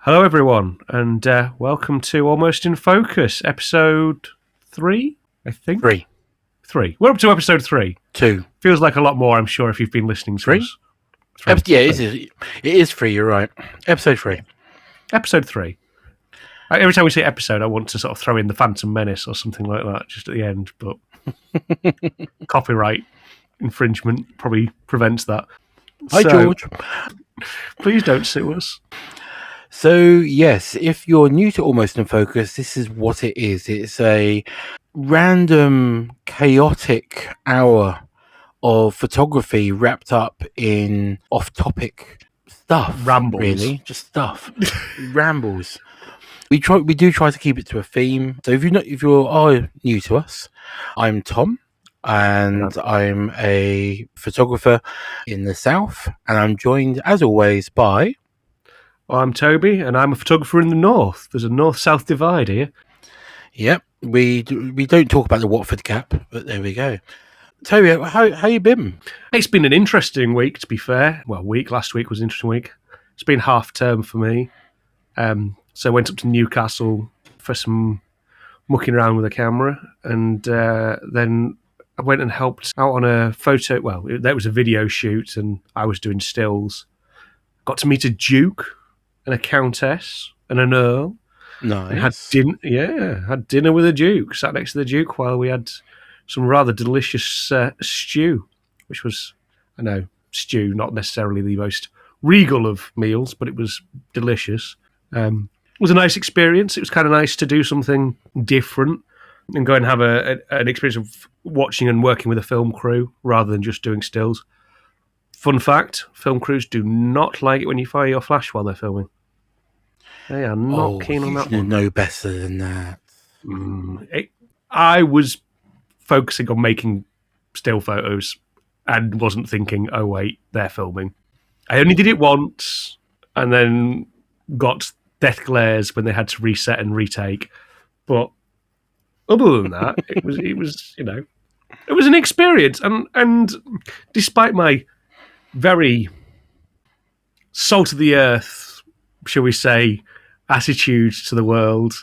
Hello, everyone, and welcome to Almost in Focus, episode 3, I think? 3. 3. We're up to episode 3. 2. Feels like a lot more, I'm sure, if you've been listening to 3? us. Yeah, it is 3, you're right. Episode 3. Episode 3. Every time we say episode, I want to sort of throw in the Phantom Menace or something like that just at the end, but copyright infringement probably prevents that. Hi, George. Please don't sue us. So, yes, if you're new to Almost in Focus, this is what it is. It's a random, chaotic hour of photography wrapped up in off-topic stuff. Rambles. Really, just stuff. Rambles. We do try to keep it to a theme. So if you are new to us, I'm Tom, and I'm a photographer in the South, and I'm joined, as always, by... I'm Toby, and I'm a photographer in the North. There's a North-South divide here. Yep, we don't talk about the Watford Gap, but there we go. Toby, how you been? It's been an interesting week, to be fair. Well, last week was an interesting week. It's been half term for me. So I went up to Newcastle for some mucking around with a camera, and then I went and helped out on a photo. Well, that was a video shoot, and I was doing stills. Got to meet a duke and a countess and an earl. Nice. And had dinner with a duke. Sat next to the duke while we had some rather delicious stew, which was, I know, stew, not necessarily the most regal of meals, but it was delicious. It was a nice experience. It was kind of nice to do something different and go and have an experience of watching and working with a film crew rather than just doing stills. Fun fact, film crews do not like it when you fire your flash while they're filming. They are not keen on that one. No better than that. I was focusing on making still photos and wasn't thinking, oh wait, they're filming. I only did it once and then got death glares when they had to reset and retake. But other than that, it was an experience. And despite my very salt of the earth, shall we say, attitude to the world,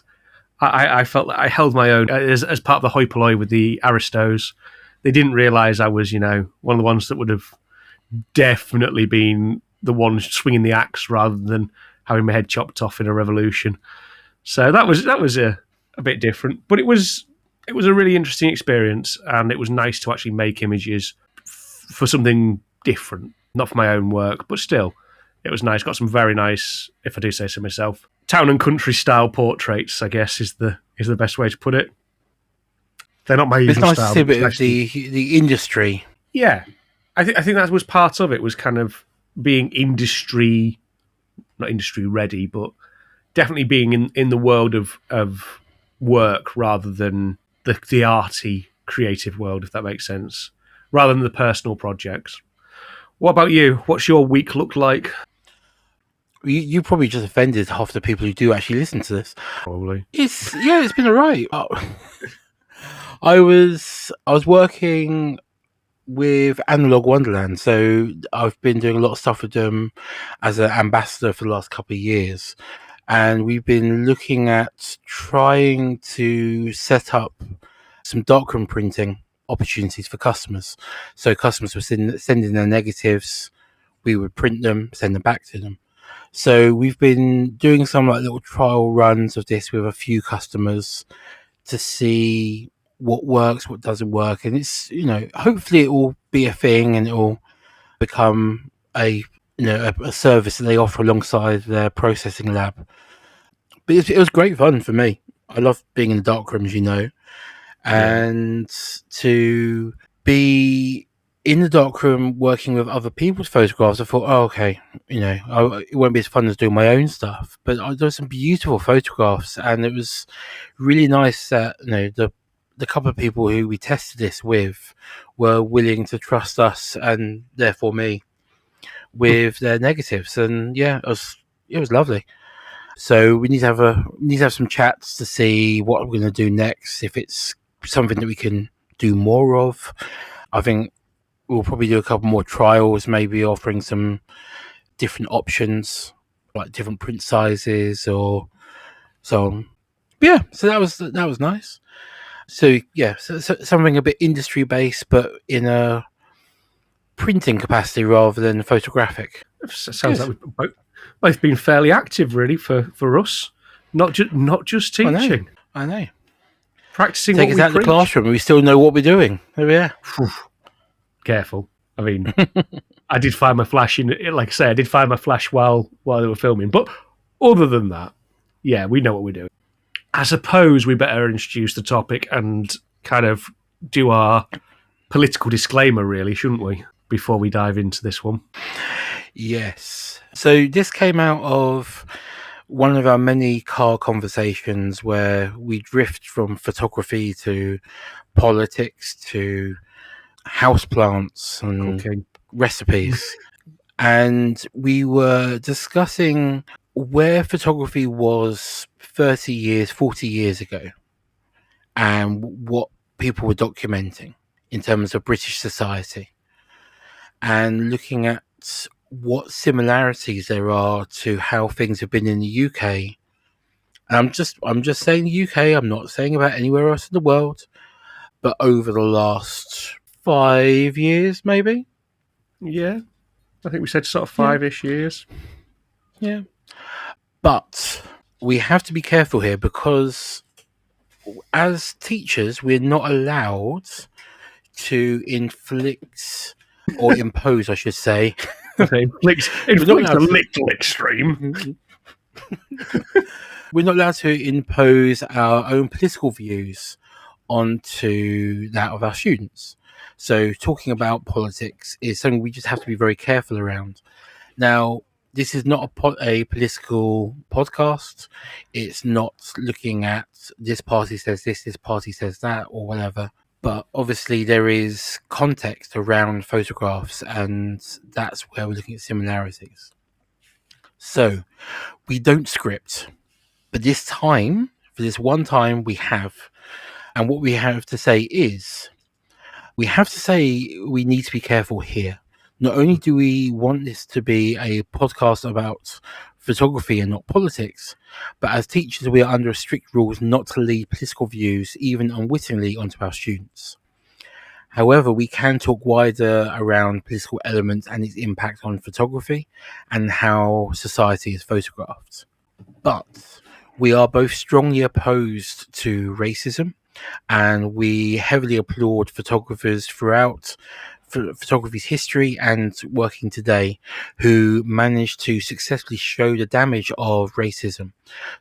I felt that I held my own as part of the hoi polloi with the aristos. They didn't realise I was, one of the ones that would have definitely been the one swinging the axe rather than having my head chopped off in a revolution. So that was a bit different, but it was a really interesting experience, and it was nice to actually make images for something different, not for my own work, but still, it was nice. Got some very nice, if I do say so myself, town and country style portraits, I guess is the best way to put it. They're not my usual style. It's nice to see a bit of the industry. Yeah, I think that was part of it, was kind of being not industry ready, but definitely being in the world of work rather than the arty, creative world, if that makes sense, rather than the personal projects. What about you? What's your week looked like? You probably just offended half the people who do actually listen to this. Probably. It's been alright. I was working with Analog Wonderland, so I've been doing a lot of stuff with them as an ambassador for the last couple of years, and we've been looking at trying to set up some darkroom printing opportunities for customers. So customers were sending their negatives, we would print them, send them back to them. So we've been doing some little trial runs of this with a few customers to see what works, what doesn't work, and it's hopefully it will be a thing and it will become a service that they offer alongside their processing lab. But it was great fun for me. I love being in the darkroom, as you know, and to be in the darkroom working with other people's photographs. I thought, okay, it won't be as fun as doing my own stuff, but there were some beautiful photographs, and it was really nice that the couple of people who we tested this with were willing to trust us and therefore me with their negatives, and it was lovely. So we need to have some chats to see what we're going to do next, if it's something that we can do more of. I think we'll probably do a couple more trials, maybe offering some different options like different print sizes or so on. But yeah, so that was nice. So yeah, so something a bit industry based, but in a printing capacity rather than photographic. Sounds like we've both been fairly active, really, for us. Not just teaching. I know. Practicing Take what us we out of the preach. classroom and we still know what we're doing. There we are. Careful. I mean, I did find my flash like I say, I did find my flash while they were filming. But other than that, yeah, we know what we're doing. I suppose we better introduce the topic and kind of do our political disclaimer, really, shouldn't we? Before we dive into this one. Yes. So this came out of one of our many car conversations where we drift from photography to politics to houseplants and recipes. And we were discussing where photography was 30 years, 40 years ago, and what people were documenting in terms of British society, and looking at what similarities there are to how things have been in the UK. And I'm just saying the UK, I'm not saying about anywhere else in the world, but over the last 5 years, maybe. Yeah, I think we said sort of 5-ish years. Yeah. But we have to be careful here because as teachers, we're not allowed to inflict or impose, I should say. Inflict a little extreme. We're not allowed to impose our own political views onto that of our students. So talking about politics is something we just have to be very careful around. Now, this is not a political podcast. It's not looking at this party says this party says that, or whatever. But obviously there is context around photographs, and that's where we're looking at similarities. So we don't script, but this time, for this one time, we have. And what we have to say is, we have to say we need to be careful here. Not only do we want this to be a podcast about photography and not politics, but as teachers, we are under strict rules not to lead political views, even unwittingly, onto our students. However, we can talk wider around political elements and its impact on photography and how society is photographed. But we are both strongly opposed to racism, and we heavily applaud photographers throughout photography's history and working today who managed to successfully show the damage of racism.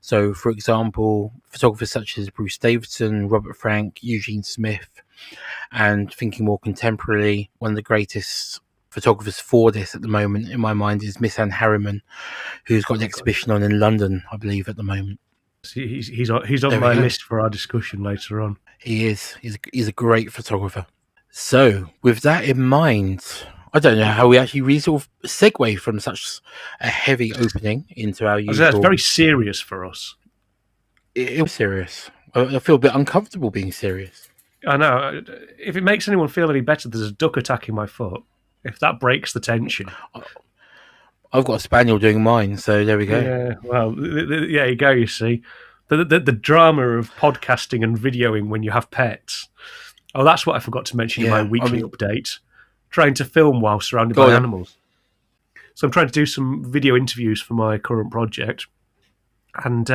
So, for example, photographers such as Bruce Davidson, Robert Frank, Eugene Smith, and thinking more contemporarily, one of the greatest photographers for this at the moment in my mind is Miss Anne Harriman, who's got an exhibition on in London, I believe, at the moment. He's on my list for our discussion later on. He is. He's a great photographer. So, with that in mind, I don't know how we actually really sort of segue from such a heavy opening into our usual... That's very serious for us. It was serious. I feel a bit uncomfortable being serious. I know. If it makes anyone feel any better, there's a duck attacking my foot. If that breaks the tension... I've got a spaniel doing mine, so there we go. Yeah, well, there you go, you see. The drama of podcasting and videoing when you have pets... Oh, that's what I forgot to mention in my weekly update. Trying to film while surrounded by animals. So I'm trying to do some video interviews for my current project. And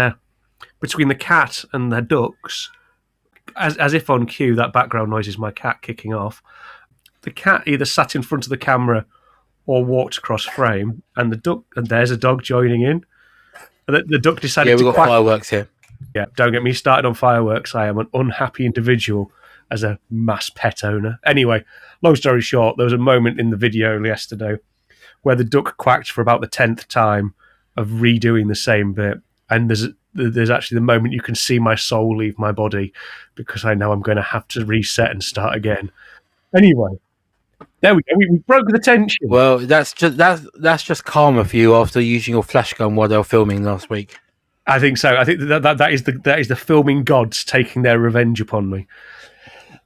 between the cat and the ducks, as if on cue, that background noise is my cat kicking off. The cat either sat in front of the camera or walked across frame, and there's a dog joining in. And the duck decided to we've got fireworks here. Yeah, don't get me started on fireworks. I am an unhappy individual as a mass pet owner. Anyway, long story short, there was a moment in the video yesterday where the duck quacked for about the 10th time of redoing the same bit. And there's actually the moment you can see my soul leave my body because I know I'm going to have to reset and start again. Anyway, there we go. We broke the tension. Well, that's just karma for you after using your flash gun while they were filming last week. I think so. I think that is the filming gods taking their revenge upon me.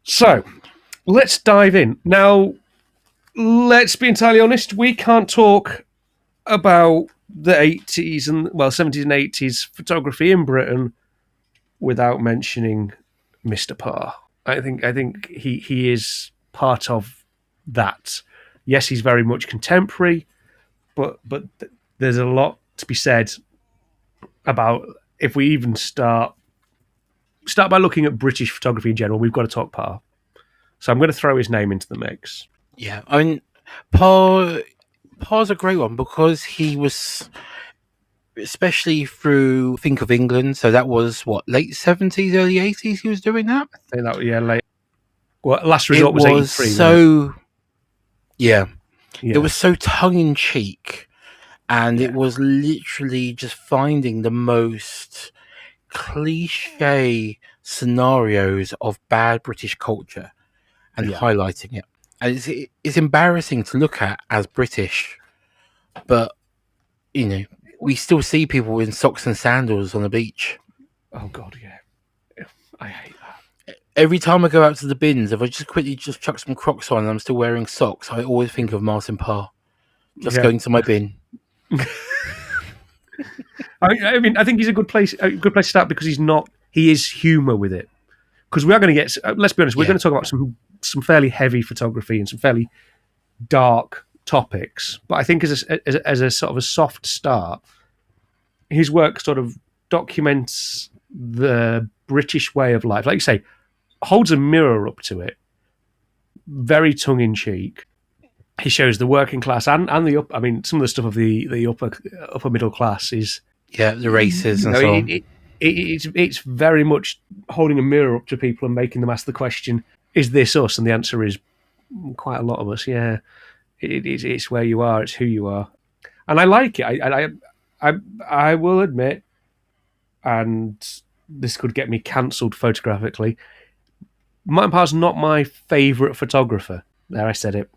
So, let's dive in. Now, let's be entirely honest, we can't talk about the 80s and 70s and 80s photography in Britain without mentioning Mr. Parr. I think he is part of that. Yes, he's very much contemporary, but there's a lot to be said about if we even start by looking at British photography in general. We've got to talk Parr. So I'm going to throw his name into the mix. Yeah, I mean, Parr's a great one because he was, especially through Think of England. So that was what, late 70s, early 80s. He was doing that. I think that late. Well, Last Resort was 83. So yeah, it was so tongue in cheek, and it was literally just finding the most cliche scenarios of bad British culture and highlighting it. And it's embarrassing to look at as British, but you know, we still see people in socks and sandals on the beach. Oh God, yeah, I hate that. Every time I go out to the bins, if I just quickly chuck some Crocs on and I'm still wearing socks, I always think of Martin Parr just going to my bin. I mean, I think he's a good place to start because he is humour with it. Because we are going to get, let's be honest, we're going to talk about some fairly heavy photography and some fairly dark topics. But I think as a sort of a soft start, his work sort of documents the British way of life. Like you say, holds a mirror up to it, very tongue in cheek. He shows the working class and the up. I mean, some of the stuff of the upper middle class is the races and so on. It's very much holding a mirror up to people and making them ask the question, "Is this us?" And the answer is quite a lot of us. Yeah, it's where you are. It's who you are, and I like it. I will admit, and this could get me cancelled photographically. Martin Parr's not my favourite photographer. There, I said it.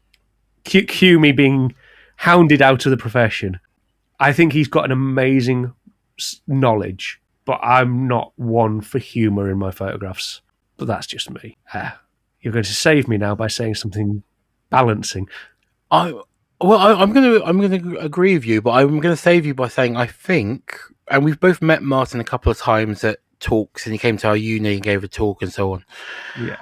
Cue me being hounded out of the profession. I think he's got an amazing knowledge, but I'm not one for humour in my photographs. But that's just me. You're going to save me now by saying something balancing. I'm going to agree with you, but I'm going to save you by saying I think, and we've both met Martin a couple of times at talks, and he came to our uni and gave a talk and so on. Yeah,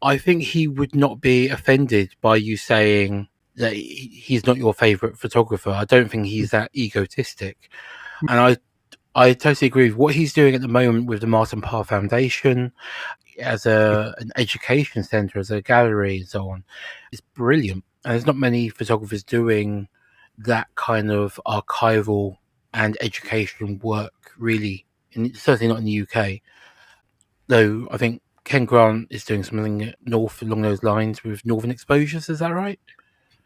I think he would not be offended by you saying that he's not your favourite photographer. I don't think he's that egotistic, and I totally agree with what he's doing at the moment with the Martin Parr Foundation as an education centre, as a gallery and so on. It's brilliant. And there's not many photographers doing that kind of archival and education work, really, certainly not in the UK. Though I think Ken Grant is doing something along those lines with Northern Exposures, is that right?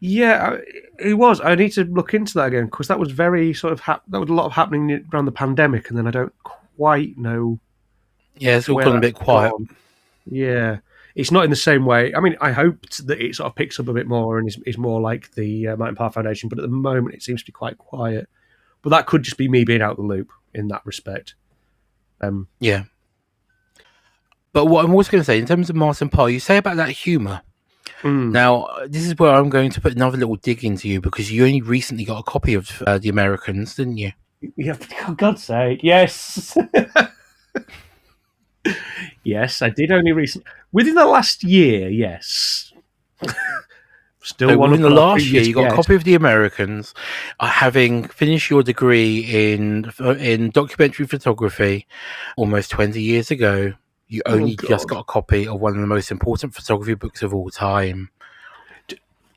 Yeah, it was. I need to look into that again because that was very sort of that was a lot of happening around the pandemic, and then I don't quite know. Yeah, it's all gone a bit quiet. Yeah, it's not in the same way. I mean, I hoped that it sort of picks up a bit more and is more like the Martin Parr Foundation, but at the moment it seems to be quite quiet. But that could just be me being out of the loop in that respect. Yeah. But what I'm also going to say, in terms of Martin Parr, you say about that humour. Now, this is where I'm going to put another little dig into you because you only recently got a copy of The Americans, didn't you? Yeah, for God's sake, yes. Yes, I did only recently. Within the last year, yes. Still so one within of the last year, you got a copy of The Americans, having finished your degree in documentary photography almost 20 years ago. You only just got a copy of one of the most important photography books of all time.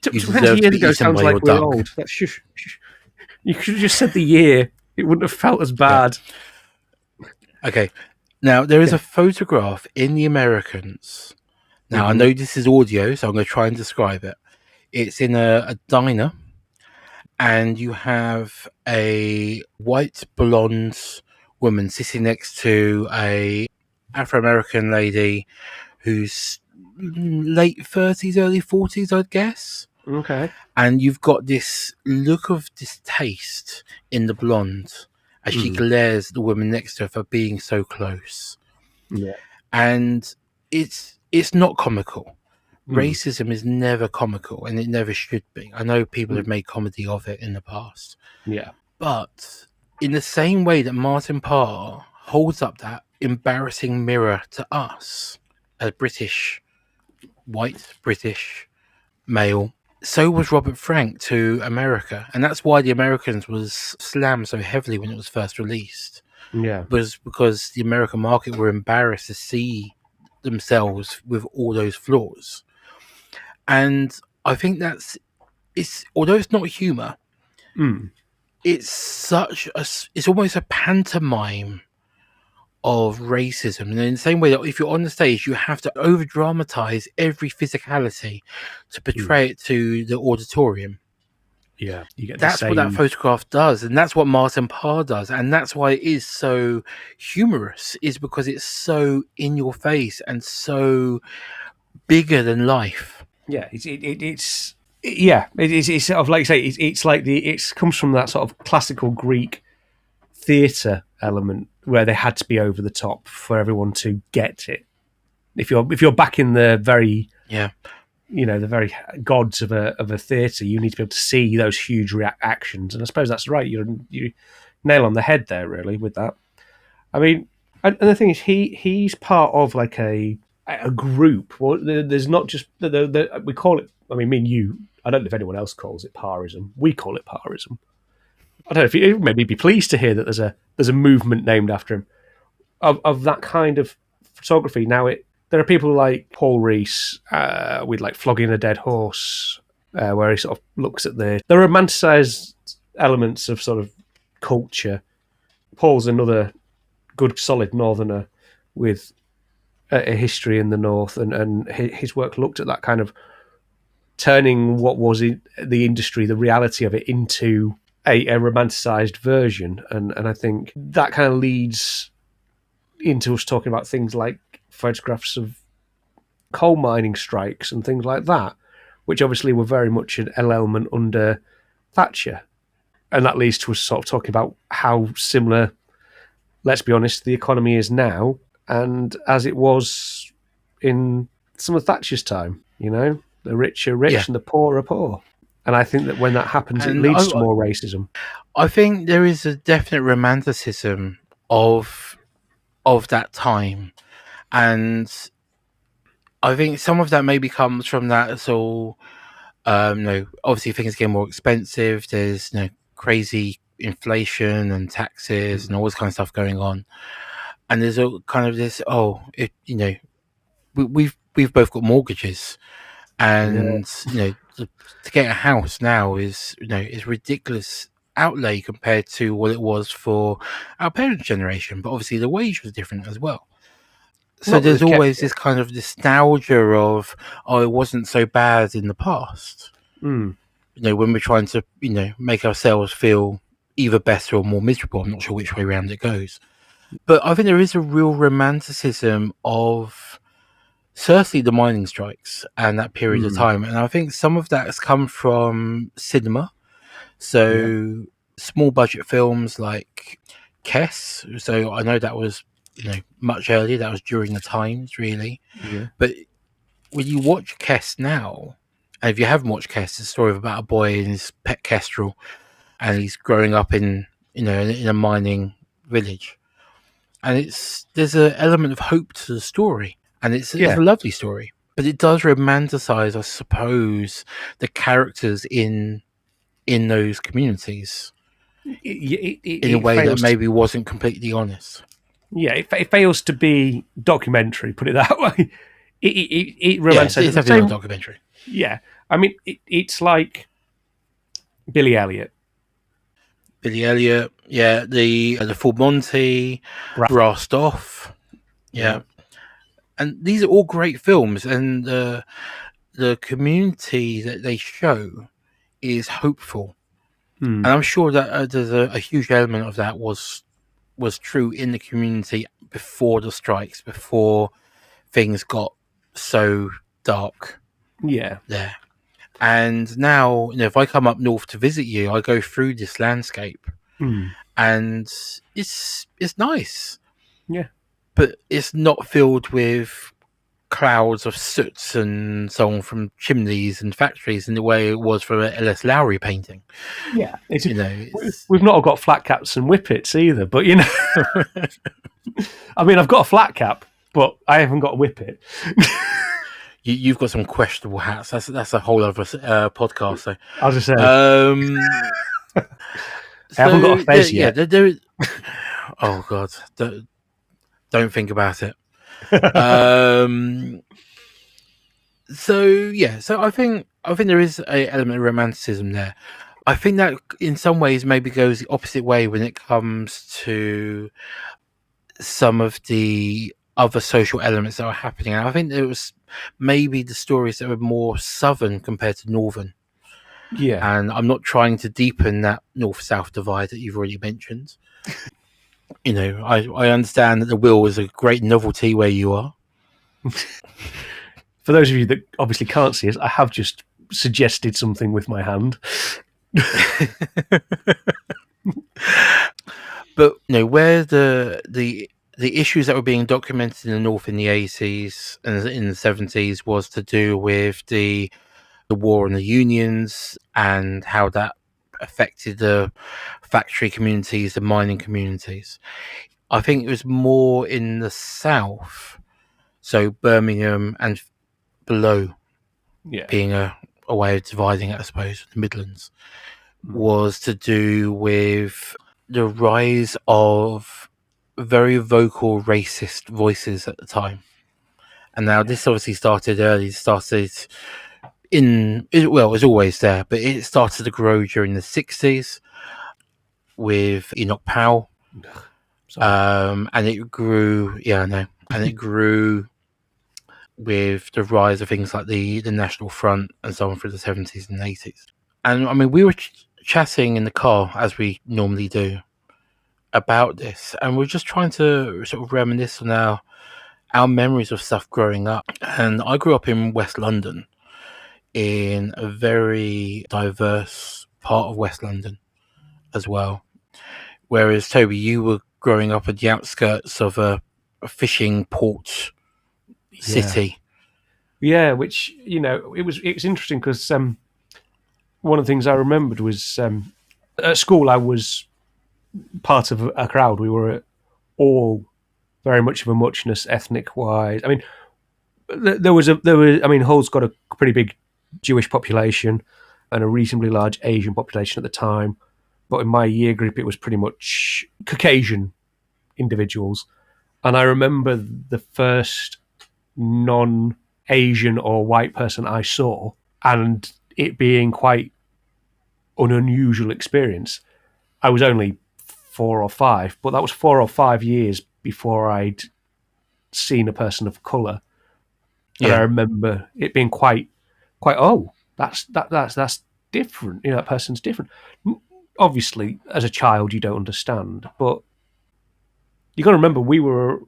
20 years ago sounds like we're old. Shush. You could have just said the year. It wouldn't have felt as bad. Yeah. Okay. Now, there is a photograph in The Americans. Now, I know this is audio, so I'm going to try and describe it. It's in a diner, and you have a white blonde woman sitting next to a Afro-American lady who's late 30s, early 40s, I'd guess. Okay. And you've got this look of distaste in the blonde as she glares at the woman next to her for being so close. Yeah. And it's not comical. Racism is never comical, and it never should be. I know people have made comedy of it in the past. Yeah. But in the same way that Martin Parr holds up that embarrassing mirror to us as white British male, so was Robert Frank to America. And that's why The Americans was slammed so heavily when it was first released. Yeah. Was because the American market were embarrassed to see themselves with all those flaws. And I think it's although it's not humor, it's it's almost a pantomime of racism. And in the same way that if you're on the stage, you have to over dramatize every physicality to portray it to the auditorium. Yeah, you get That's what that photograph does, and that's what Martin Parr does, and that's why it is so humorous, is because it's so in your face and so bigger than life. Yeah, it's sort of like you say, it's like it comes from that sort of classical Greek theatre element where they had to be over the top for everyone to get it. If you're back in the very the very gods of a theatre, you need to be able to see those huge reactions, and I suppose that's right. You nail on the head there, really, with that. I mean, and the thing is, he's part of like a group. Well, there's not just we call it. I mean, me and you. I don't know if anyone else calls it Parrism. We call it Parrism. I don't know if you maybe be pleased to hear that there's a movement named after him of that kind of photography. Now there are people like Paul Rees with like Flogging a Dead Horse, where he sort of looks at the romanticised elements of sort of culture. Paul's another good solid northerner with a history in the north, and his work looked at that kind of turning what was the industry, the reality of it, into a romanticised version, and I think that kind of leads into us talking about things like photographs of coal mining strikes and things like that, which obviously were very much an element under Thatcher, and that leads to us sort of talking about how similar, let's be honest, the economy is now and as it was in some of Thatcher's time. You know, the rich are rich and the poor are poor. And I think that when that happens, it leads to more racism. I think there is a definite romanticism of that time, and I think some of that maybe comes from that. So, obviously things get more expensive. There's crazy inflation and taxes and all this kind of stuff going on, and there's a kind of this. We've both got mortgages, and to get a house now is ridiculous outlay compared to what it was for our parents' generation. But obviously the wage was different as well. So there's always this kind of nostalgia of, it wasn't so bad in the past. When we're trying to make ourselves feel either better or more miserable. I'm not sure which way around it goes, but I think there is a real romanticism of certainly the mining strikes and that period of time. And I think some of that has come from cinema. So small budget films like Kess. So I know that was, much earlier. That was during the times, really. Yeah. But when you watch Kess now, and if you haven't watched Kess, it's a story about a boy and his pet kestrel, and he's growing up in in a mining village. And there's an element of hope to the story. And it's a lovely story, but it does romanticize, I suppose, the characters in those communities in a way that maybe wasn't completely honest. Yeah, it fails to be documentary. Put it that way. It romanticizes. It's definitely not a documentary. Yeah, I mean, it's like Billy Elliot. Yeah, the Full Monty, Brassed Off. Yeah. And these are all great films, and the community that they show is hopeful. And I'm sure that there's a huge element of that was true in the community before the strikes, before things got so dark. Yeah. There. And now, if I come up north to visit you, I go through this landscape, and it's nice. Yeah. But it's not filled with clouds of soot and so on from chimneys and factories in the way it was for a L.S. Lowry painting. Yeah, It's we've not got flat caps and whippets either, but I mean, I've got a flat cap, but I haven't got a whippet. You've got some questionable hats. That's a whole other podcast. So I was just saying, I haven't got a fez yet. Oh God, don't think about it. So I think there is an element of romanticism there. I think that in some ways maybe goes the opposite way when it comes to some of the other social elements that are happening. And I think there was maybe the stories that were more southern compared to northern. Yeah. And I'm not trying to deepen that north-south divide that you've already mentioned. I understand that the Will is a great novelty where you are. For those of you that obviously can't see us, I have just suggested something with my hand. But where the issues that were being documented in the north in the 80s and in the 70s was to do with the war on the unions and how that affected the factory communities, the mining communities. I think it was more in the south, so Birmingham and below, being a way of dividing it, I suppose, the Midlands, was to do with the rise of very vocal racist voices at the time. And now this obviously started early. It started it was always there, but it started to grow during the 60s with Enoch Powell. And it grew, and it grew with the rise of things like the National Front and so on through the 70s and 80s. And I mean, we were chatting in the car, as we normally do, about this, and we're just trying to sort of reminisce on our memories of stuff growing up. And I grew up in West London, in a very diverse part of West London as well. Whereas, Toby, you were growing up at the outskirts of a fishing port city. Yeah, which, it was interesting because one of the things I remembered was at school I was part of a crowd. We were all very much of a muchness ethnic-wise. I mean, Hull's got a pretty big Jewish population and a reasonably large Asian population at the time. But in my year group, it was pretty much Caucasian individuals. And I remember the first non-Asian or white person I saw, and it being quite an unusual experience. I was only 4 or 5, but that was 4 or 5 years before I'd seen a person of colour. And I remember it being quite. Oh, that's different. That person's different. Obviously, as a child, you don't understand, but you got to remember we were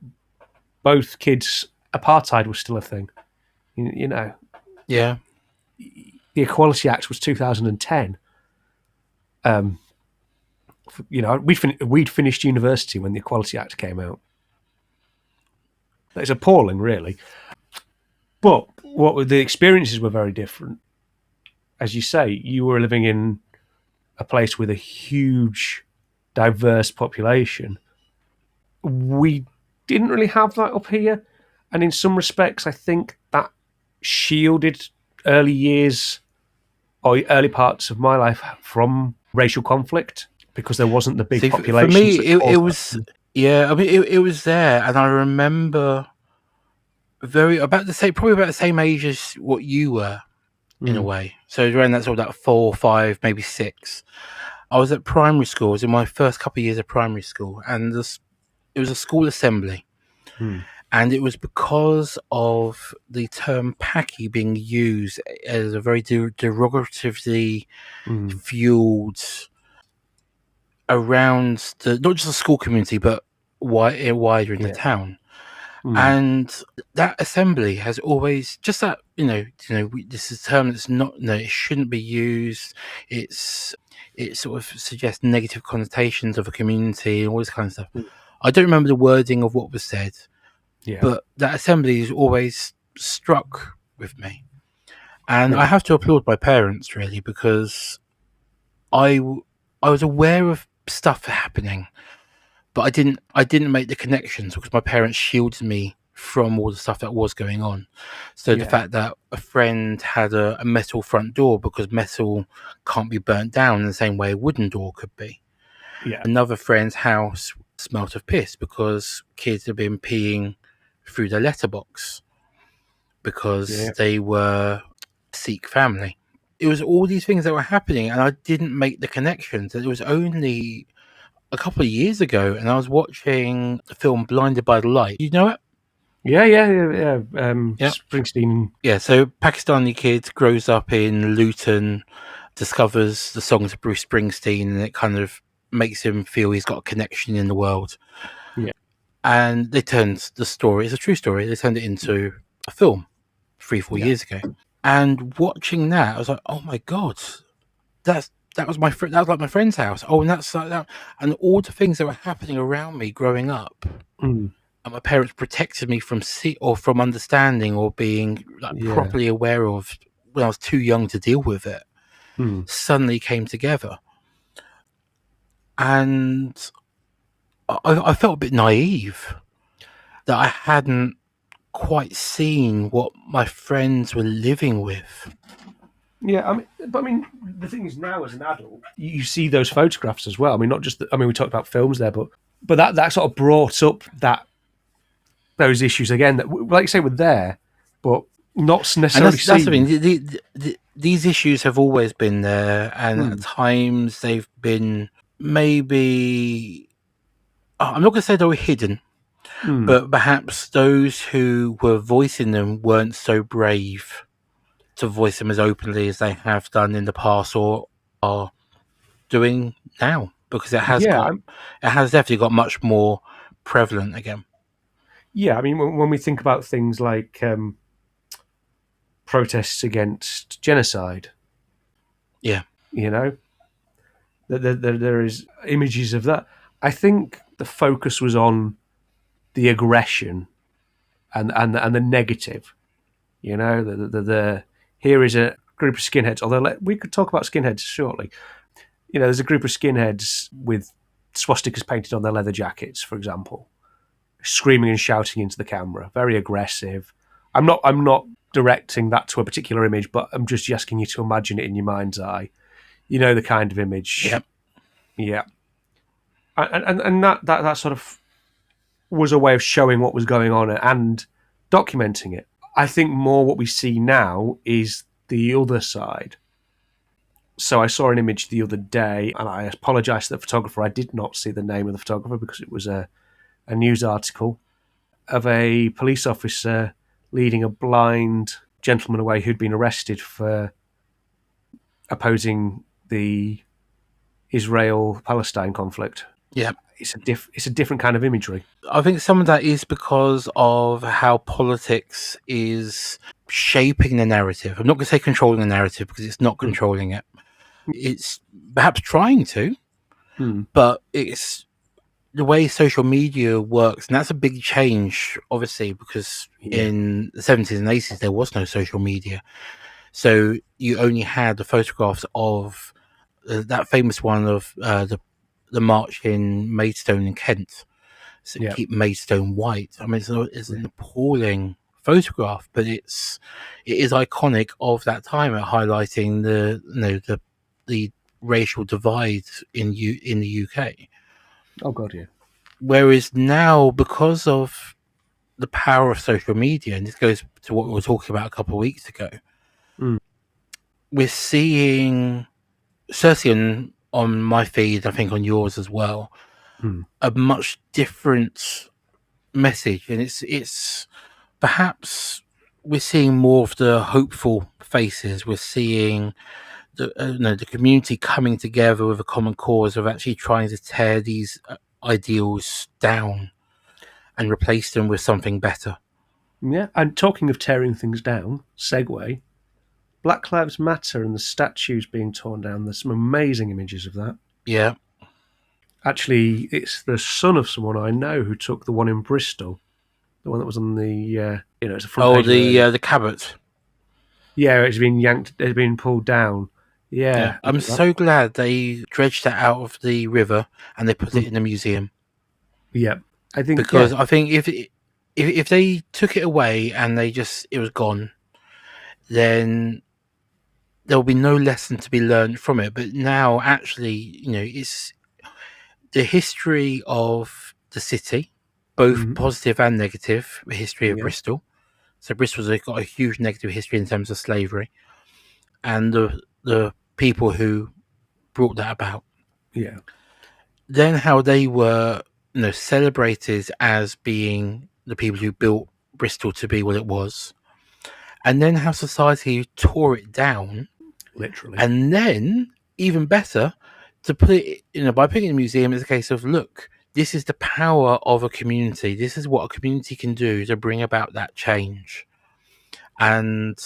both kids. Apartheid was still a thing. Yeah. The Equality Act was 2010. We'd finished university when the Equality Act came out. It's appalling, really. But the experiences were very different. As you say, you were living in a place with a huge, diverse population. We didn't really have that up here. And in some respects, I think that shielded early years or early parts of my life from racial conflict because there wasn't the big population. For me, it was... Yeah, I mean, it was there. And I remember probably about the same age as what you were, in a way. So around that sort of that 4, 5, maybe 6. I was at primary school. It was in my first couple of years of primary school, and it was a school assembly. And it was because of the term "paki" being used as a very derogatively fueled around not just the school community, but wider in the town. And that assembly has always just that, this is a term that's not, it shouldn't be used. It sort of suggests negative connotations of a community and all this kind of stuff. I don't remember the wording of what was said, but that assembly has always struck with me. And I Okay. have to applaud my parents, really, because I was aware of stuff happening, but I didn't make the connections because my parents shielded me from all the stuff that was going on. So the Yeah. fact that a friend had a metal front door, because metal can't be burnt down in the same way a wooden door could be. Yeah. Another friend's house smelt of piss because kids had been peeing through the letterbox because Yeah. they were Sikh family. It was all these things that were happening, and I didn't make the connections. It was only a couple of years ago, and I was watching the film Blinded by the Light. You know it? Yeah. Yeah. Yeah. Yeah. Yeah. Springsteen. Yeah, so Pakistani kid grows up in Luton, discovers the songs of Bruce Springsteen, and it kind of makes him feel he's got a connection in the world. Yeah. And they turned the story, it's a true story, they turned it into a film 3-4 Yeah. years ago. And watching that, I was like, oh my God, that was that was like my friend's house. Oh, and that's like that. And all the things that were happening around me growing up. Mm. And my parents protected me from from understanding or being like Yeah. properly aware of when I was too young to deal with it, Mm. suddenly came together. And I felt a bit naive that I hadn't quite seen what my friends were living with. Yeah, I mean, the thing is, now as an adult, you see those photographs as well. I mean, not just. I mean, we talked about films there, but that sort of brought up those issues again. That, like you say, were there, but not And necessarily that's the seen. thing. These issues have always been there, and at times they've been maybe. I'm not going to say they were hidden, but perhaps those who were voicing them weren't so brave to voice them as openly as they have done in the past or are doing now, because it has Yeah, definitely got much more prevalent again. yeah. I mean, when we think about things like protests against genocide, Yeah. you know, there is images of that. I think the focus was on the aggression and the negative. You know, the here is a group of skinheads. Although we could talk about skinheads shortly. You know, there's a group of skinheads with swastikas painted on their leather jackets, for example, screaming and shouting into the camera, very aggressive. I'm not directing that to a particular image, but I'm just asking you to imagine it in your mind's eye. You know, the kind of image. Yep. Yeah. And that sort of was a way of showing what was going on and documenting it. I think more what we see now is the other side. So I saw an image the other day, and I apologise to the photographer. I did not see the name of the photographer because it was a news article of a police officer leading a blind gentleman away who'd been arrested for opposing the Israel-Palestine conflict. Yeah. It's a different kind of imagery. I think some of that is because of how politics is shaping the narrative. I'm not going to say controlling the narrative because it's not controlling it. It's perhaps trying to, but it's the way social media works, and that's a big change, obviously, because in the 70s and 80s there was no social media, so you only had the photographs of that famous one of the march in Maidstone in Kent. So keep Maidstone white. I mean, it's an appalling photograph, but it is iconic of that time at highlighting the racial divide in the UK. Oh God, yeah. Whereas now, because of the power of social media, and this goes to what we were talking about a couple of weeks ago, we're seeing, certainly on my feed, I think on yours as well, a much different message, and it's perhaps we're seeing more of the hopeful faces. We're seeing the community coming together with a common cause of actually trying to tear these ideals down and replace them with something better. Yeah, and talking of tearing things down, segue, Black Lives Matter and the statues being torn down. There's some amazing images of that. Yeah. Actually, it's the son of someone I know who took the one in Bristol, the one that was on the It's a front page. The Cabot. Yeah, it's been yanked. It's been pulled down. Yeah, I'm so glad they dredged that out of the river and they put it in a museum. Yeah, I think because I think if they took it away and it was gone, then there will be no lesson to be learned from it. But now, actually, it's the history of the city, both positive and negative. The history of Bristol. So Bristol's got a huge negative history in terms of slavery, and the people who brought that about. Yeah. Then how they were, celebrated as being the people who built Bristol to be what it was, and then how society tore it down, literally, and then even better to put it, by putting it in a museum, it's a case of, look, this is the power of a community. This is what a community can do to bring about that change. And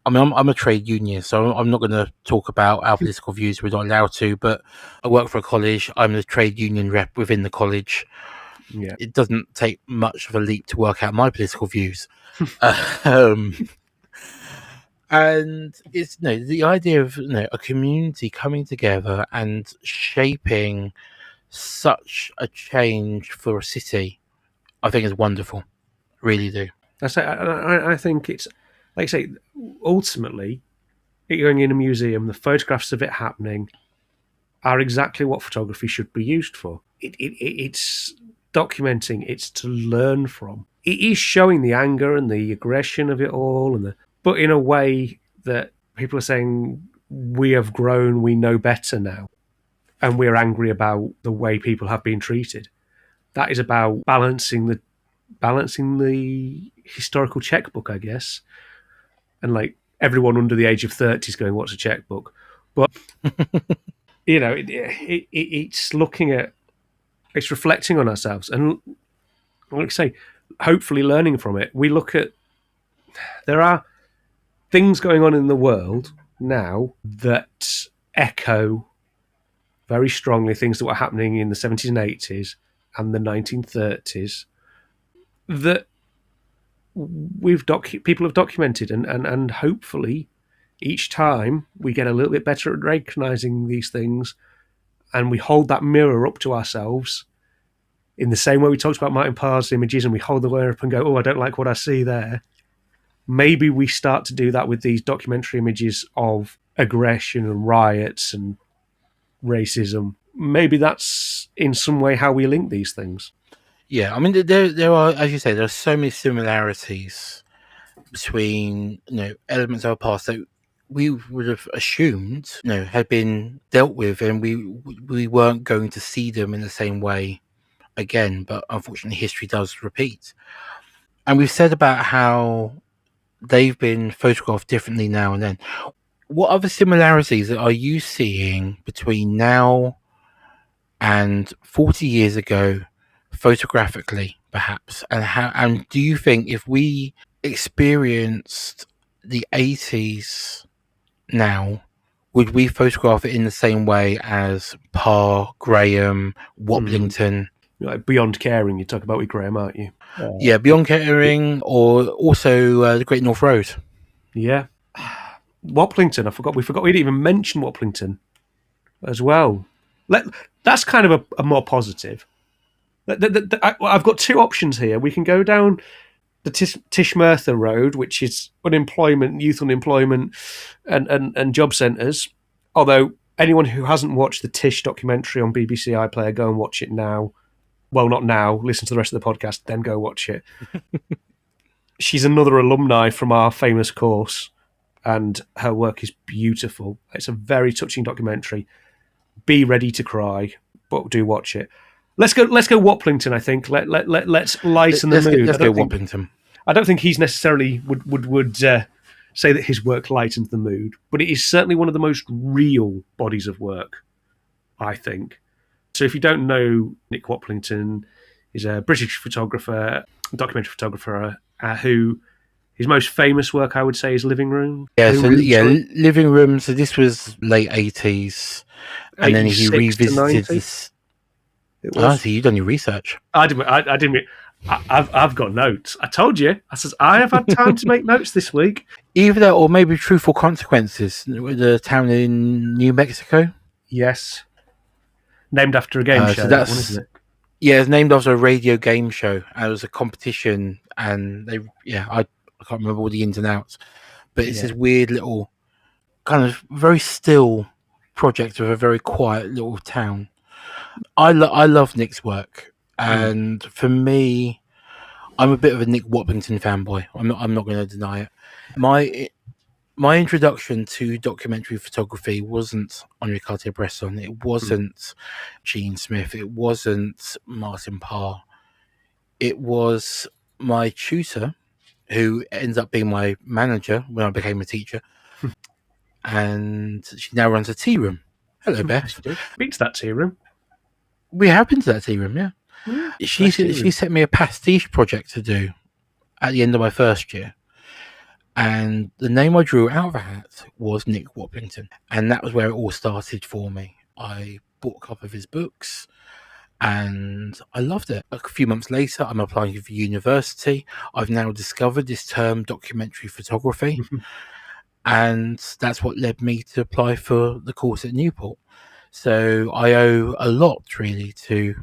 I mean, I'm a trade union, so I'm not going to talk about our political views. We're not allowed to, but I work for a college. I'm the trade union rep within the college. Yeah. It doesn't take much of a leap to work out my political views. And it's the idea of a community coming together and shaping such a change for a city, I think is wonderful. Really do. I think it's, like I say, ultimately, going in a museum, the photographs of it happening are exactly what photography should be used for. It's documenting, it's to learn from. It is showing the anger and the aggression of it all, but in a way that people are saying, we have grown, we know better now, and we're angry about the way people have been treated. That is about balancing the historical checkbook, I guess. And like everyone under the age of 30 is going, what's a checkbook? But it's looking at, it's reflecting on ourselves, and like I say, hopefully learning from it. We look at, there are things going on in the world now that echo very strongly things that were happening in the 70s and 80s and the 1930s that people have documented, and hopefully each time we get a little bit better at recognizing these things, and we hold that mirror up to ourselves in the same way we talked about Martin Parr's images, and we hold the mirror up and go, oh, I don't like what I see there. Maybe we start to do that with these documentary images of aggression and riots and racism. Maybe that's in some way how we link these things. Yeah, I mean, there are, as you say, there are so many similarities between elements of our past that we would have assumed had been dealt with, and we weren't going to see them in the same way again. But unfortunately, history does repeat. And we've said about how they've been photographed differently now and then. What other similarities are you seeing between now and 40 years ago, photographically, perhaps? And do you think if we experienced the 80s now, would we photograph it in the same way as Parr, Graham, Waplington? Like Beyond Caring, you talk about with Graham, aren't you? Yeah, Beyond Caring, or also the Great North Road. Yeah. Waplington, we forgot we didn't even mention Waplington as well. That's kind of a more positive. I've got two options here. We can go down the Tishmertha Road, which is unemployment, youth unemployment, and job centres. Although anyone who hasn't watched the Tish documentary on BBC iPlayer, go and watch it now. Well, not now. Listen to the rest of the podcast, then go watch it. She's another alumni from our famous course, and her work is beautiful. It's a very touching documentary. Be ready to cry, but do watch it. Let's go Waplington, I think. Let's lighten the mood. Let's go Waplington. I don't think he's necessarily would say that his work lightens the mood, but it is certainly one of the most real bodies of work, I think. So if you don't know, Nick Waplington is a British photographer, documentary photographer, who his most famous work, I would say, is Living Room. Yeah, Living Room. So this was late 80s, and then he revisited this. It was. So you've done your research. I didn't. I've got notes. I told you. I says I have had time to make notes this week. Either that or maybe Truthful Consequences, the town in New Mexico. Yes, named after a game So show. That one, that's isn't it? yeah, it's named after a radio game show. And it was a competition, and I can't remember all the ins and outs, but it's this weird little kind of very still project of a very quiet little town. I love Nick's work, and for me, I'm a bit of a Nick Wappington fanboy. I'm not going to deny it. My introduction to documentary photography wasn't Henri Cartier-Bresson. It wasn't Gene Smith. It wasn't Martin Parr. It was my tutor, who ends up being my manager when I became a teacher, and she now runs a tea room. Hello, Beth. Beats that tea room. We have been to that tea room, yeah. She sent me a pastiche project to do at the end of my first year. And the name I drew out of a hat was Nick Wappington. And that was where it all started for me. I bought a couple of his books and I loved it. A few months later, I'm applying for university. I've now discovered this term, documentary photography. And that's what led me to apply for the course at Newport. So I owe a lot, really, to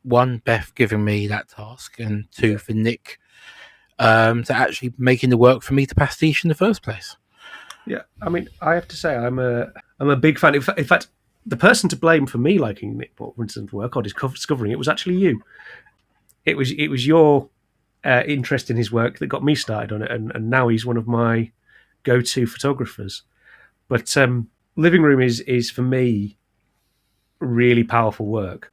one, Beth giving me that task, and two, for Nick to actually making the work for me to pastiche in the first place. Yeah, I mean, I have to say, I'm a big fan. In fact, the person to blame for me liking Nick Wappington's work or discovering it was actually you. It was your interest in his work that got me started on it, and now he's one of my go-to photographers. But Living Room is for me really powerful work.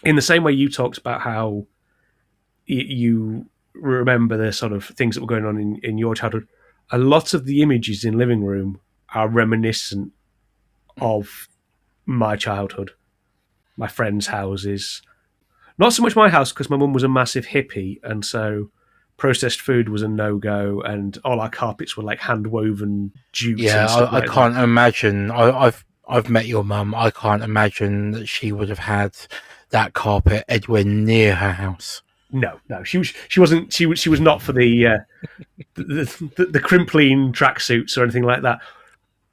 In the same way you talked about how you remember the sort of things that were going on in your childhood, a lot of the images in Living Room are reminiscent of my childhood, my friends' houses. Not so much my house, because my mum was a massive hippie, and so processed food was a no-go, and all our carpets were like hand-woven jute. Yeah, I like can't imagine. I've met your mum. I can't imagine that she would have had that carpet anywhere near her house. No, she wasn't. She was not for the crimpling tracksuits or anything like that.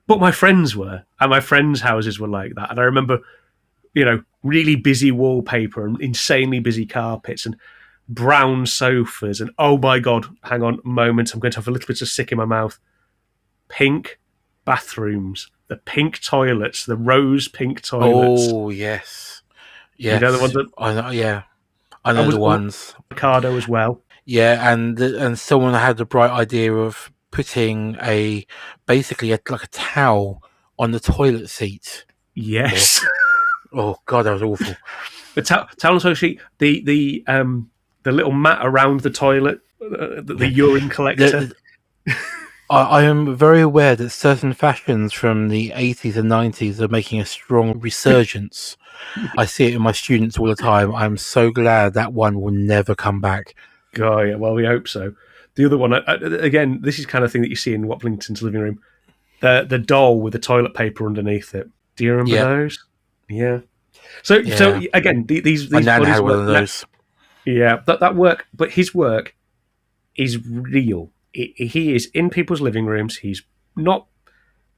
But my friends were, and my friends' houses were like that. And I remember, really busy wallpaper and insanely busy carpets and brown sofas. And oh my God, hang on a moment, I'm going to have a little bit of sick in my mouth. Pink bathrooms, the pink toilets, the rose pink toilets. Oh yes, yes. You know the ones that I know. Yeah, I know the ones. Ricardo as well. Yeah, and someone had the bright idea of putting basically a towel on the toilet seat. Yes. Oh God, that was awful. The towel on the toilet seat, the little mat around the toilet, the urine collector. I am very aware that certain fashions from the 80s and 90s are making a strong resurgence. I see it in my students all the time. I'm so glad that one will never come back. Oh, yeah, well, we hope so. The other one, again, this is kind of thing that you see in Wappington's Living Room. The doll with the toilet paper underneath it. Do you remember those? Yeah. So again, these my nan had one of those. Yeah, that work, but his work is real. He is in people's living rooms. He's not,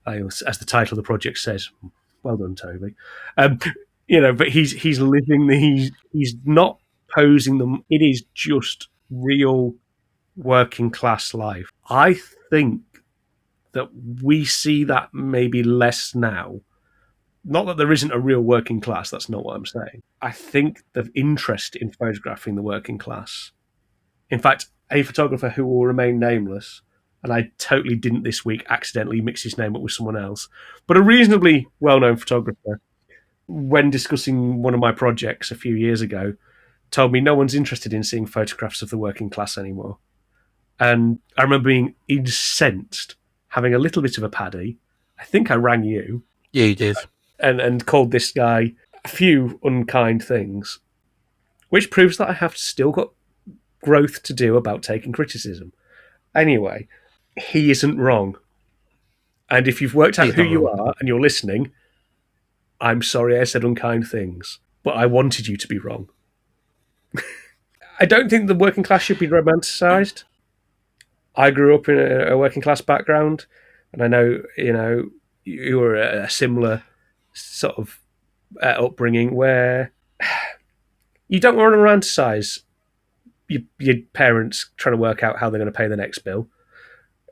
as the title of the project says. Well done, Toby. But he's living. He's not posing them. It is just real working class life. I think that we see that maybe less now. Not that there isn't a real working class, that's not what I'm saying. I think the interest in photographing the working class. In fact, a photographer who will remain nameless, and I totally didn't this week accidentally mix his name up with someone else, but a reasonably well-known photographer, when discussing one of my projects a few years ago, told me no one's interested in seeing photographs of the working class anymore. And I remember being incensed, having a little bit of a paddy. I think I rang you. Yeah, you did. And called this guy a few unkind things, which proves that I have still got growth to do about taking criticism. Anyway, he isn't wrong. And if you've worked out who you are and you're listening, I'm sorry I said unkind things, but I wanted you to be wrong. I don't think the working class should be romanticised. I grew up in a working class background, and I know you were a similar sort of upbringing where you don't want to romanticize your parents trying to work out how they're going to pay the next bill,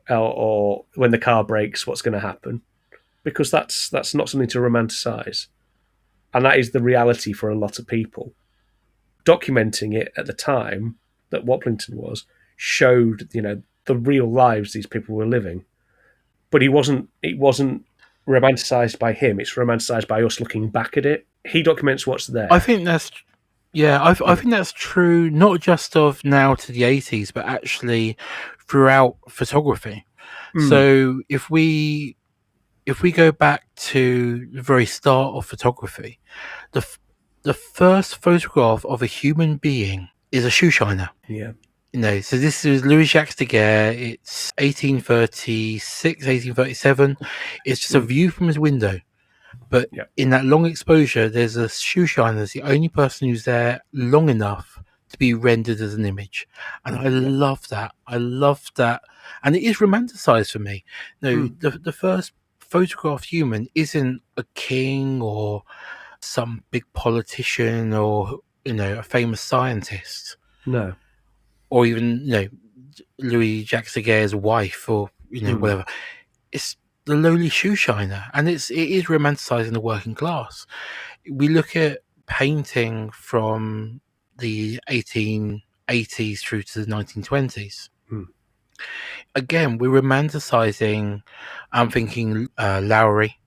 or when the car breaks, what's going to happen, because that's not something to romanticize, and that is the reality for a lot of people. Documenting it at the time that Waplington was showed the real lives these people were living, but it wasn't romanticized by him. It's romanticized by us looking back at it. He documents what's there. I think that's I think that's true, not just of now to the 80s, but actually throughout photography. So if we go back to the very start of photography, the first photograph of a human being is a shoe shiner. Yeah. So this is Louis Jacques Daguerre. It's 1836, 1837. It's just a view from his window. But in that long exposure, there's a shoe shiner. There's the only person who's there long enough to be rendered as an image. And I love that. I love that. And it is romanticized for me. The first photographed human isn't a king or some big politician or, a famous scientist. No. Or even, Louis Jacques Daguerre's wife or, whatever. It's the lowly shoe shiner, and it is romanticizing the working class. We look at painting from the 1880s through to the 1920s. Again, we're romanticizing. I'm thinking Lowry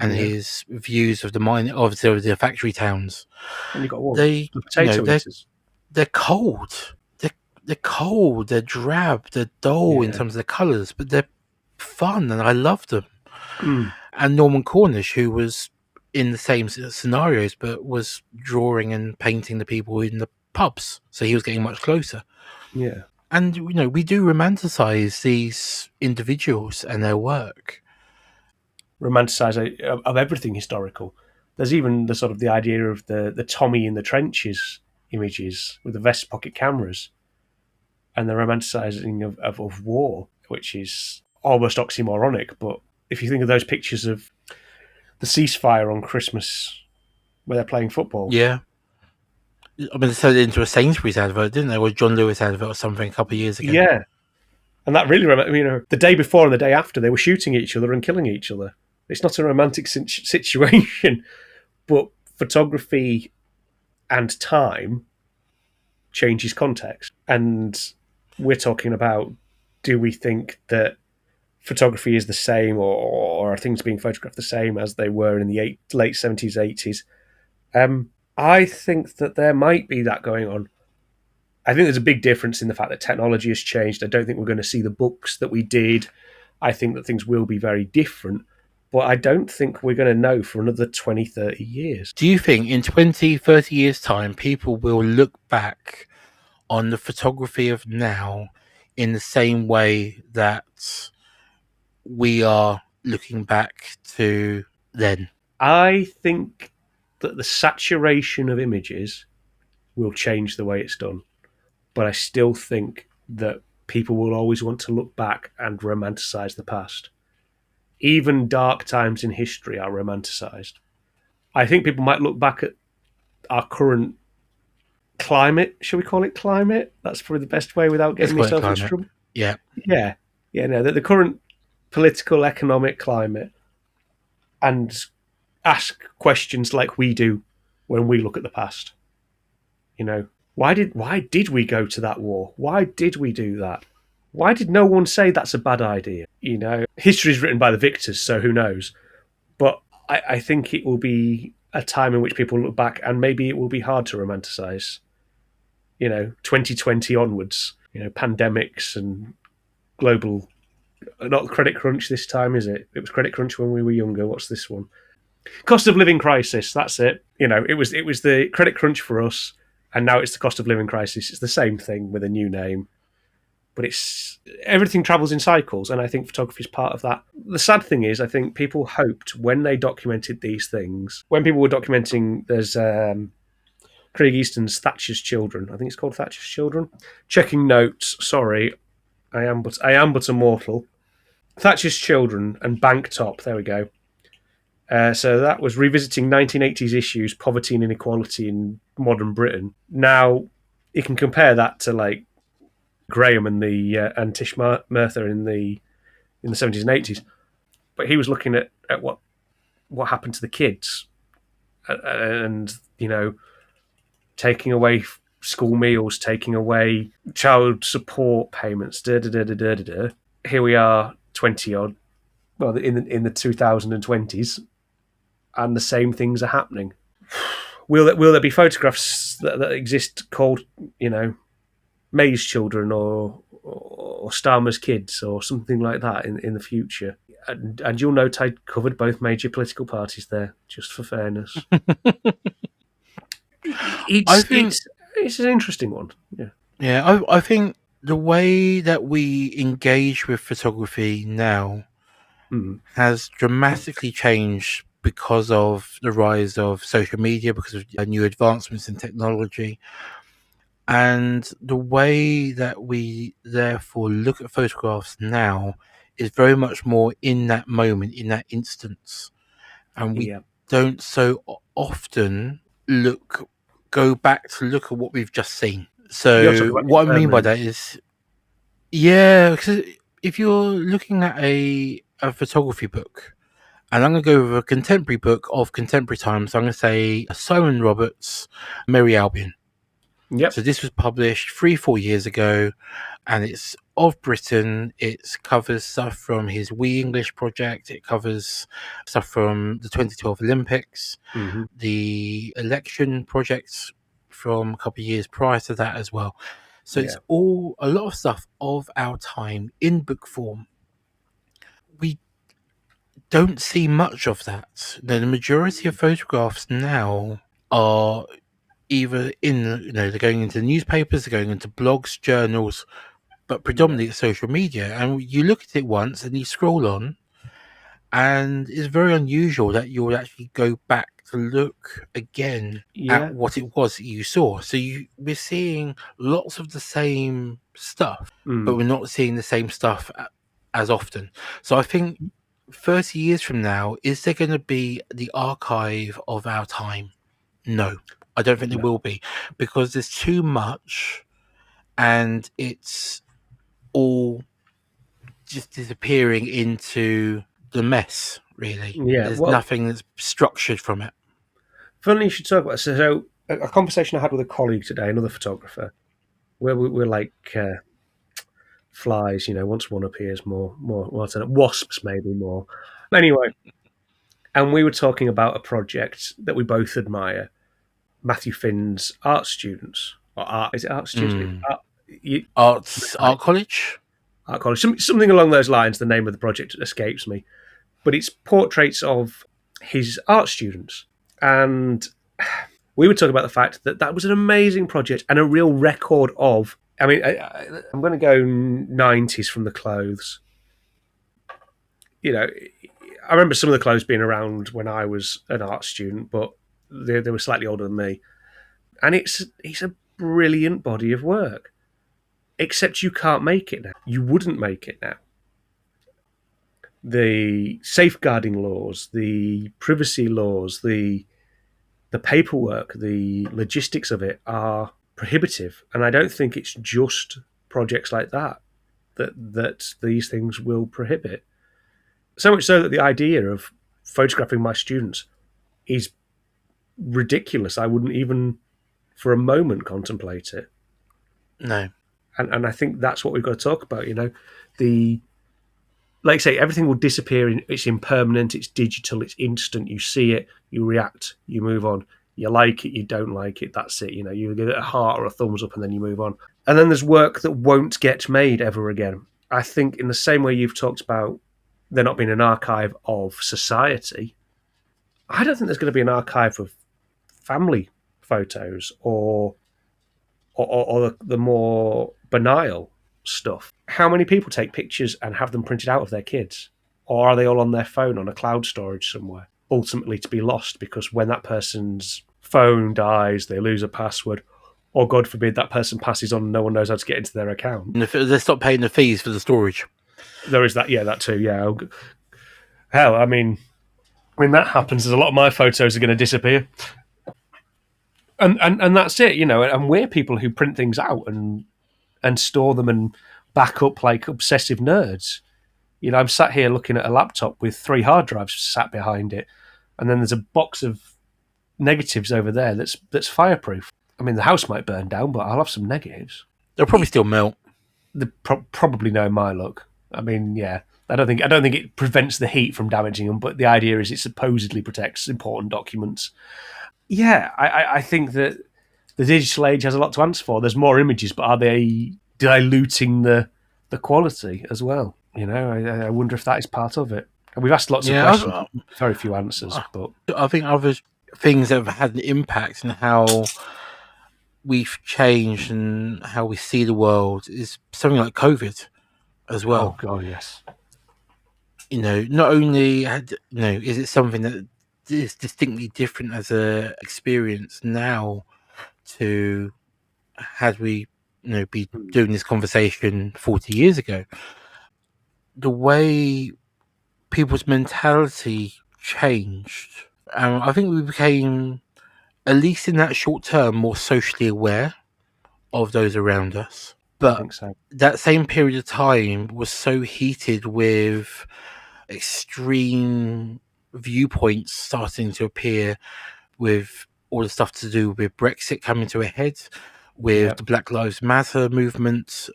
and his views of the mine of the factory towns. And you got the potato eaters. They're cold. They're cold. They're drab. They're dull in terms of the colours, but they're fun, and I love them. And Norman Cornish, who was in the same scenarios, but was drawing and painting the people in the pubs, so he was getting much closer. Yeah. And we do romanticize these individuals and their work. Romanticize of everything historical. There's even the idea of the Tommy in the trenches images with the vest pocket cameras, and the romanticizing of war, which is almost oxymoronic. But if you think of those pictures of the ceasefire on Christmas where they're playing football. Yeah. I mean, they turned it into a Sainsbury's advert, didn't they? Or John Lewis advert or something a couple of years ago. Yeah. And that really, the day before and the day after, they were shooting each other and killing each other. It's not a romantic situation, but photography and time changes context. And we're talking about, do we think that photography is the same, or are things being photographed the same as they were in the late 70s, 80s? I think that there might be that going on. I think there's a big difference in the fact that technology has changed. I don't think we're going to see the books that we did. I think that things will be very different, but I don't think we're going to know for another 20, 30 years. Do you think in 20, 30 years' time, people will look back on the photography of now in the same way that we are looking back to then? I think that the saturation of images will change the way it's done. But I still think that people will always want to look back and romanticize the past. Even dark times in history are romanticized. I think people might look back at our current climate. Shall we call it climate? That's probably the best way without getting yourself into trouble. Yeah. No, the current political, economic climate, and ask questions like we do when we look at the past. Why did we go to that war? Why did we do that? Why did no one say that's a bad idea? History is written by the victors, so who knows? But I think it will be a time in which people look back, and maybe it will be hard to romanticize. 2020 onwards, pandemics and global, not credit crunch this time, is it? It was credit crunch when we were younger. What's this one? Cost of living crisis. That's it. It was the credit crunch for us. And now it's the cost of living crisis. It's the same thing with a new name. But everything travels in cycles, and I think photography is part of that. The sad thing is, I think people hoped when they documented these things, when people were documenting, there's a Craig Easton's Thatcher's Children. I think it's called Thatcher's Children. Checking notes. Sorry, I am but a mortal. Thatcher's Children and Bank Top. There we go. So that was revisiting 1980s issues, poverty and inequality in modern Britain. Now you can compare that to like Graham and Tish Merthyr in the 70s and 80s, but he was looking at what happened to the kids, and taking away school meals, taking away child support payments. Here we are, 20 odd, well, in the 2020s, and the same things are happening. Will there be photographs that exist called, May's Children or Starmer's Kids or something like that in the future? And you'll note I covered both major political parties there, just for fairness. It's an interesting one. Yeah, I think the way that we engage with photography now has dramatically changed because of the rise of social media, because of new advancements in technology. And the way that we therefore look at photographs now is very much more in that moment, in that instance. And we don't so often go back to look at what we've just seen. So what I mean by that is, because if you're looking at a photography book, and I'm going to go with a contemporary book of contemporary times, I'm going to say Simon Roberts' Merry Albion. Yep. So this was published 3-4 years ago, and it's of Britain. It covers stuff from his We English project. It covers stuff from the 2012 Olympics, the election projects from a couple of years prior to that as well. So it's all a lot of stuff of our time in book form. We don't see much of that. The majority of photographs now are either they're going into newspapers, they're going into blogs, journals, but predominantly it's social media. And you look at it once and you scroll on, and it's very unusual that you'll actually go back to look again at what it was that you saw. So we're seeing lots of the same stuff, but we're not seeing the same stuff as often. So I think 30 years from now, is there going to be the archive of our time? No, I don't think there will be, because there's too much and it's all just disappearing into the mess, really. There's nothing that's structured from it. Funny you should talk about this. So a conversation I had with a colleague today, another photographer, where we're like flies, once one appears, more wasps maybe more. Anyway, and we were talking about a project that we both admire, Matthew Finn's art students. Is it art students? Art college? Art college. Something along those lines, the name of the project escapes me. But it's portraits of his art students. And we were talking about the fact that was an amazing project and a real record of, I'm going to go 90s from the clothes. I remember some of the clothes being around when I was an art student, but they were slightly older than me. And it's a brilliant body of work. Except you can't make it now. You wouldn't make it now. The safeguarding laws, the privacy laws, the paperwork, the logistics of it are prohibitive. And I don't think it's just projects like that these things will prohibit. So much so that the idea of photographing my students is ridiculous. I wouldn't even for a moment contemplate it. No. And I think that's what we've got to talk about, like I say, everything will disappear. It's impermanent, it's digital, it's instant. You see it, you react, you move on. You like it, you don't like it, that's it. You give it a heart or a thumbs up and then you move on. And then there's work that won't get made ever again. I think in the same way you've talked about there not being an archive of society, I don't think there's going to be an archive of family photos or the more banal stuff. How many people take pictures and have them printed out of their kids? Or are they all on their phone on a cloud storage somewhere, ultimately to be lost because when that person's phone dies, they lose a password, or God forbid that person passes on and no one knows how to get into their account. And if they stop paying the fees for the storage. There is that, yeah, that too, yeah. Hell, I mean, when that happens, there's a lot of my photos are going to disappear. And that's it, you know. And we're people who print things out and store them and back up like obsessive nerds. You know, I'm sat here looking at a laptop with 3 hard drives sat behind it, and then there's a box of negatives over there that's fireproof. I mean, the house might burn down, but I'll have some negatives. They'll probably still melt. They probably know my look. I mean, yeah, I don't think it prevents the heat from damaging them, but the idea is it supposedly protects important documents. Yeah, I think that the digital age has a lot to answer for. There's more images, but are they diluting the quality as well? You know, I wonder if that is part of it. And we've asked lots of questions, very few answers. But I think other things that have had an impact on how we've changed and how we see the world is something like COVID as well. Oh God, yes. You know, not only is it something that is distinctly different as a experience now to had we be doing this conversation 40 years ago. The way people's mentality changed, I think we became, at least in that short term, more socially aware of those around us. But I think so. That same period of time was so heated with extreme viewpoints starting to appear, with all the stuff to do with Brexit coming to a head, with the Black Lives Matter movement,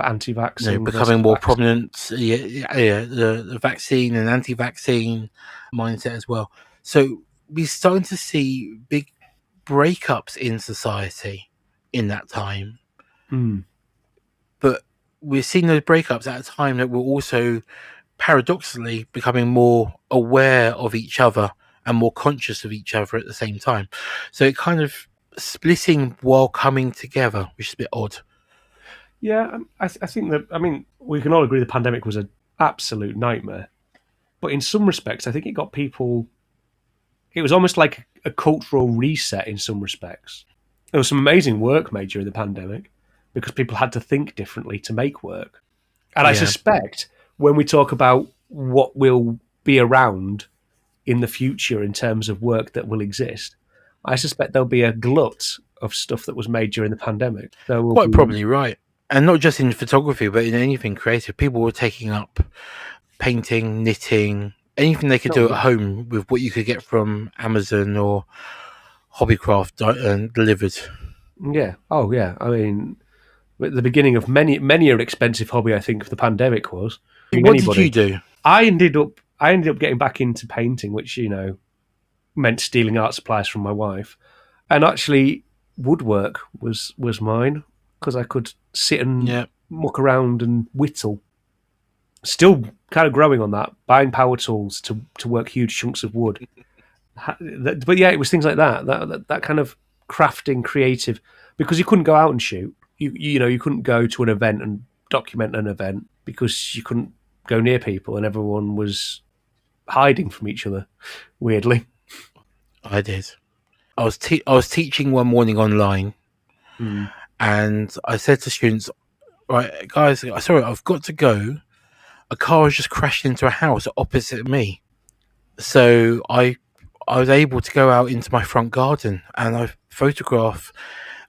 anti-vaccine becoming more prominent. The vaccine and anti-vaccine mindset as well. So we're starting to see big breakups in society in that time. But we're seeing those breakups at a time that we're also paradoxically becoming more aware of each other and more conscious of each other at the same time. So it kind of splitting while coming together, which is a bit odd. Yeah, I think that, I mean, we can all agree the pandemic was an absolute nightmare. But in some respects, I think it got people, it was almost like a cultural reset in some respects. There was some amazing work made during the pandemic because people had to think differently to make work. And I suspect when we talk about what will be around in the future in terms of work that will exist, I suspect there'll be a glut of stuff that was made during the pandemic. Quite probably right. And not just in photography, but in anything creative. People were taking up painting, knitting, anything they could do at home with what you could get from Amazon or Hobbycraft delivered. Yeah. Oh, yeah. I mean, at the beginning of many an expensive hobby, I think the pandemic was. What did you do? I ended up getting back into painting, which, you know, meant stealing art supplies from my wife. And actually, woodwork was mine because I could sit and muck around and whittle. Still kind of growing on that, buying power tools to work huge chunks of wood. But yeah, it was things like that kind of crafting, creative, because you couldn't go out and shoot. You know, you couldn't go to an event and document an event because you couldn't go near people and everyone was hiding from each other, weirdly. I did. I was teaching one morning online, and I said to students, "Right, guys, sorry, I've got to go. A car has just crashed into a house opposite me." So I was able to go out into my front garden and I photographed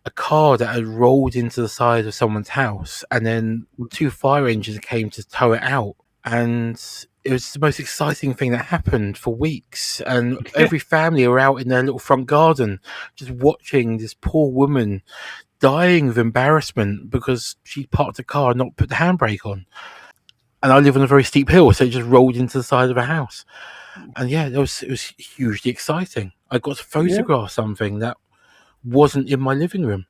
a car that had rolled into the side of someone's house, and then 2 fire engines came to tow it out. And it was the most exciting thing that happened for weeks. And every family were out in their little front garden just watching this poor woman dying of embarrassment because she parked the car and not put the handbrake on. And I live on a very steep hill, so it just rolled into the side of a house. And yeah, it was hugely exciting. I got to photograph something that wasn't in my living room.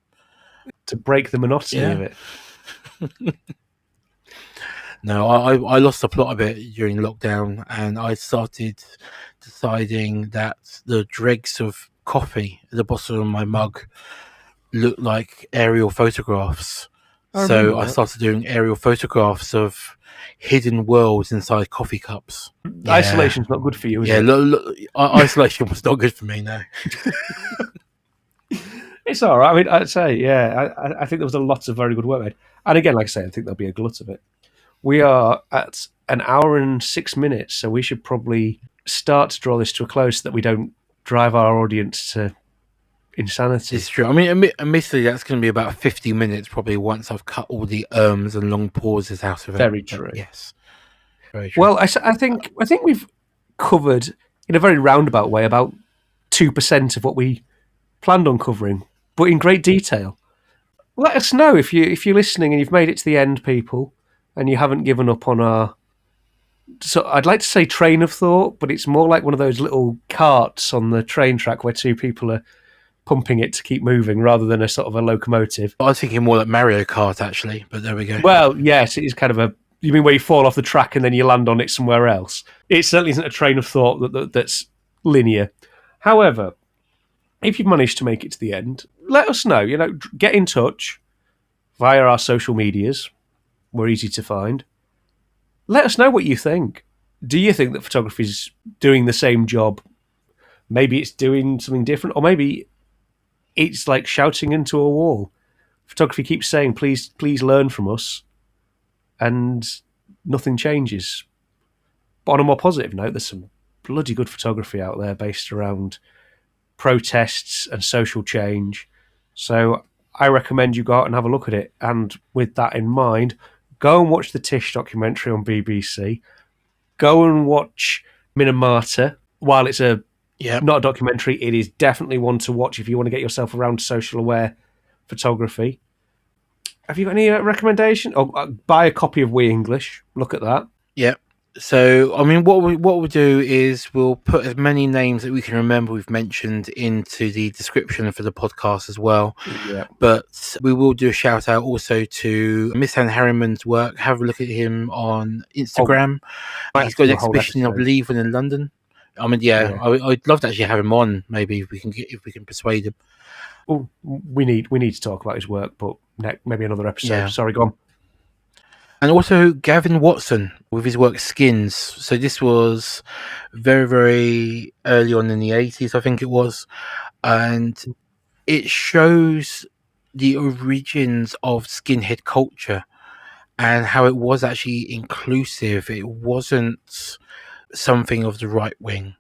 To break the monotony of it. No, I lost the plot a bit during lockdown, and I started deciding that the dregs of coffee at the bottom of my mug looked like aerial photographs. So I started doing aerial photographs of hidden worlds inside coffee cups. Yeah. Isolation's not good for you, is it? Isolation was not good for me, no. It's all right. I mean, I'd say, yeah, I think there was a lot of very good work made. And again, like I say, I think there'll be a glut of it. We are at an hour and 6 minutes, so we should probably start to draw this to a close so that we don't drive our audience to insanity. It's true. I mean, admittedly, that's going to be about 50 minutes probably once I've cut all the ums and long pauses out of it. Very true. Yes. Very true. Well, I think we've covered, in a very roundabout way, about 2% of what we planned on covering, but in great detail. Let us know if you're listening and you've made it to the end, people, and you haven't given up on our. So I'd like to say train of thought, but it's more like one of those little carts on the train track where two people are pumping it to keep moving, rather than a sort of a locomotive. I was thinking more like Mario Kart, actually, but there we go. Well, yes, it is kind of a. You mean where you fall off the track and then you land on it somewhere else? It certainly isn't a train of thought that's linear. However, if you've managed to make it to the end, let us know. Get in touch via our social medias. We're easy to find. Let us know what you think. Do you think that photography is doing the same job? Maybe it's doing something different, or maybe it's like shouting into a wall. Photography keeps saying, please learn from us, and nothing changes. But on a more positive note, there's some bloody good photography out there based around protests and social change. So I recommend you go out and have a look at it. And with that in mind, go and watch the Tish documentary on BBC. Go and watch Minamata. While it's not a documentary, it is definitely one to watch if you want to get yourself around social aware photography. Have you got any recommendation? Buy a copy of We English. Look at that. Yeah. So, I mean, what we'll do is we'll put as many names that we can remember we've mentioned into the description for the podcast as well. Yeah. But we will do a shout out also to Miss Anne Harriman's work. Have a look at him on Instagram. He's got an exhibition, I believe, in London. I mean, I'd love to actually have him on. Maybe if we can persuade him. Oh, we need to talk about his work, but maybe another episode. Yeah. Sorry, go on. And also Gavin Watson with his work Skins. So this was very, very early on in the 80s, I think it was. And it shows the origins of skinhead culture and how it was actually inclusive. It wasn't something of the right wing.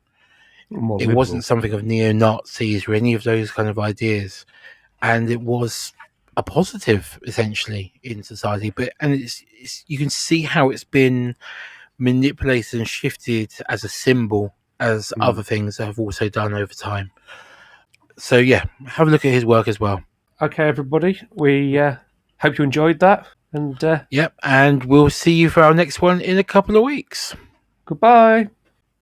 It wasn't something of neo-Nazis or any of those kind of ideas. And it was a positive, essentially, in society. And it's you can see how it's been manipulated and shifted as a symbol, as other things have also done over time. So, yeah, have a look at his work as well. Okay, everybody. We hope you enjoyed that. And and we'll see you for our next one in a couple of weeks. Goodbye.